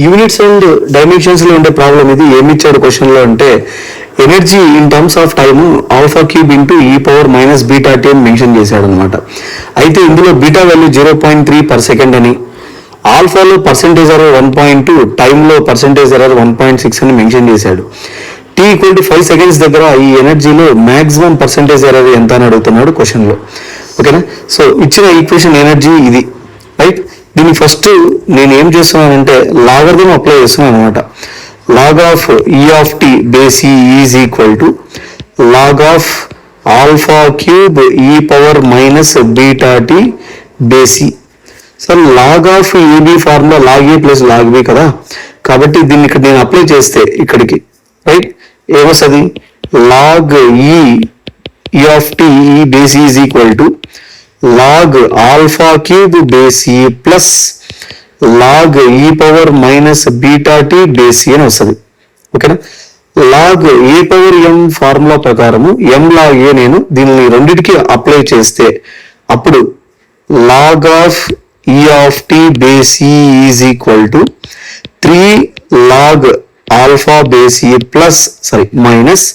Units and dimensions లో ఉండే problem ఇది. ఏమి ఇచ్చాడు క్వశ్చన్ లో అంటే energy in terms of time alpha cube into ఈ పవర్ మైనస్ బీటా టీ అని మెన్షన్ చేశాడు అనమాట. అయితే ఇందులో బీటా వాల్యూ 0.3 పర్ సెకండ్ అని, ఆల్ఫాలో పర్సెంటేజ్ ఎర్రర్ 1.2, టైంలో పర్సెంటేజ్ ఎర్రర్ 1.6 అని మెన్షన్ చేశాడు. టీ ఈక్వల్ టు 5 సెకండ్స్ దగ్గర ఈ ఎనర్జీలో మాక్సిమం పర్సెంటేజ్ ఎర్రర్ ఎంత అని అడుగుతున్నాడు క్వశ్చన్లో. ఓకేనా? సో ఇచ్చిన ఈక్వేషన్ ఎనర్జీ ఇది, రైట్? దీన్ని ఫస్ట్ నేను ఏం చేస్తున్నానంటే లాగరిథం అప్లై చేస్తున్నాను అనమాట. Log of e of t base e is equal to log of alpha cube e power minus beta t base e. Sir log of AB formula log A plus log B కదా, కాబట్టి దీన్ని ఇక్కడ నేను apply చేస్తే ఇక్కడికి, right, ఏమొస్తుంది? Log e of t e base is equal to log alpha cube base e plus log e power minus beta t base e అని వస్తుంది. ఓకేనా? Log a power m formula ప్రకారము ఎం లాగ్ ఏ నేను దీన్ని రెండింటికి apply చేస్తే అప్పుడు log of e of t base e is equal to 3 log alpha base e plus minus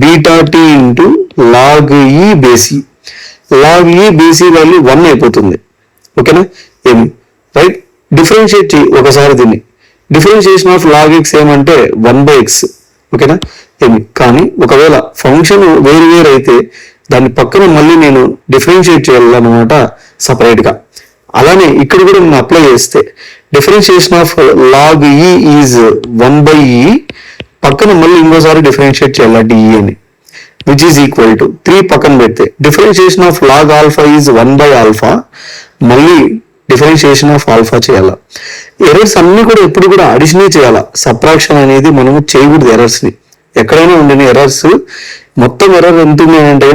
beta t into log e base e. Log e base e value 1 అయిపోతుంది. ఓకేనా? ఏమి, right? Differentiate చేయి ఒకసారి దీన్ని. డిఫరెన్షియేషన్ ఆఫ్ లాగ్ ఎక్స్ ఏమంటే 1/x. ఓకేనా? ఏమి, కానీ ఒకవేళ ఫంక్షన్ వేరు వేరు అయితే దాని పక్కన మళ్ళీ నేను డిఫరెన్షియేట్ చేయాలన్నమాట సపరేట్గా. అలానే ఇక్కడ కూడా నేను అప్లై చేస్తే డిఫరెన్షియేషన్ ఆఫ్ లాగ్ ఈ ఈజ్ 1/e, పక్కన మళ్ళీ ఇంకోసారి డిఫరెన్షియేట్ చేయాలి డిఈ అని, విచ్ ఈజ్ ఈక్వల్ టు 3 పక్కన పెడితే differentiation of log alpha is 1/ఆల్ఫా, మళ్ళీ డిఫరెన్షియేషన్ ఆఫ్ ఆల్ఫా చేయాలా. ఎర్రర్స్ అన్ని కూడా ఎప్పుడు కూడా అడిషనే చేయాలా, సబ్ట్రాక్షన్ అనేది మనము చేయకూడదు. ఎర్రర్స్ని ఎక్కడైనా ఉండిన ఎర్రర్స్ మొత్తం ఎర్రర్ ఉంటుంది అంటే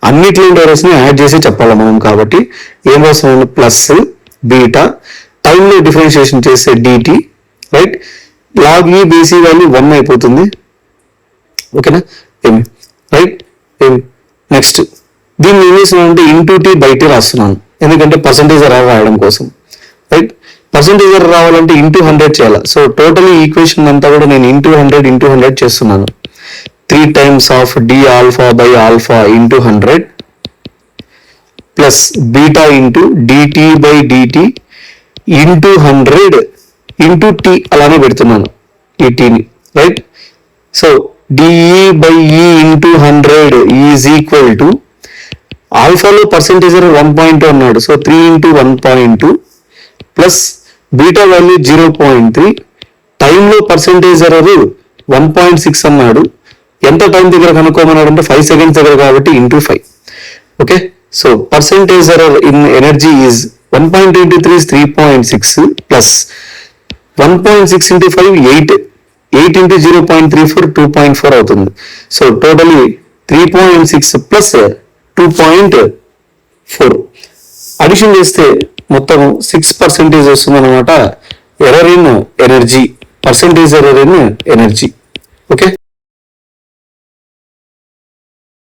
అన్నిట్లో ఉండే ఎర్రర్స్ని యాడ్ చేసి చెప్పాలి మనం. కాబట్టి ఏం వస్తుంది? ప్లస్ బీటా, టైంలో డిఫరెన్షియేషన్ చేస్తే DT, right? Log e base e value 1 అయిపోతుంది. ఓకేనా? ఏమి, రైట్? నెక్స్ట్ దీన్ని ఏం చేస్తున్నానంటే ఇంటూ టీ బయట రాస్తున్నాను, ఎందుకంటే పర్సంటేజ్ ఎర్రర్ రాయడం కోసం, రైట్? పర్సంటేజ్ ఎర్రర్ రావాలంటే ఇంటూ 100 చేయాలి. సో టోటల్ ఈక్వేషన్ అంతా కూడా నేను ఇంటూ 100 చేస్తున్నాను. 3 times of d alpha by alpha into 100 plus beta into d t by d t into 100 into t అలానే పెడుతున్నాను ఈ టీని, right? So d e by e into 100 is equal to ఆల్ఫాలో పర్సెంటేజ్ 1.2 అన్నాడు, so 3 into 1.2 plus beta value 0.3, టైంలో percentage error 1.6 అన్నాడు. ఎంత time దగ్గర కనుక్కోమన్నాడు అంటే 5 సెకండ్స్ దగ్గర, కాబట్టి into 5. Okay? So percentage error in energy is 1.2 into 3 is 3.6 plus 1.6 into 5 8 into 0.34 2.4 అవుతుంది. సో టోటలీ 3.6 ప్లస్ 2.4 అడిషన్ చేస్తే మొత్తం 6% వస్తుంది అనమాట. Error in energy, percentage error in energy. Okay?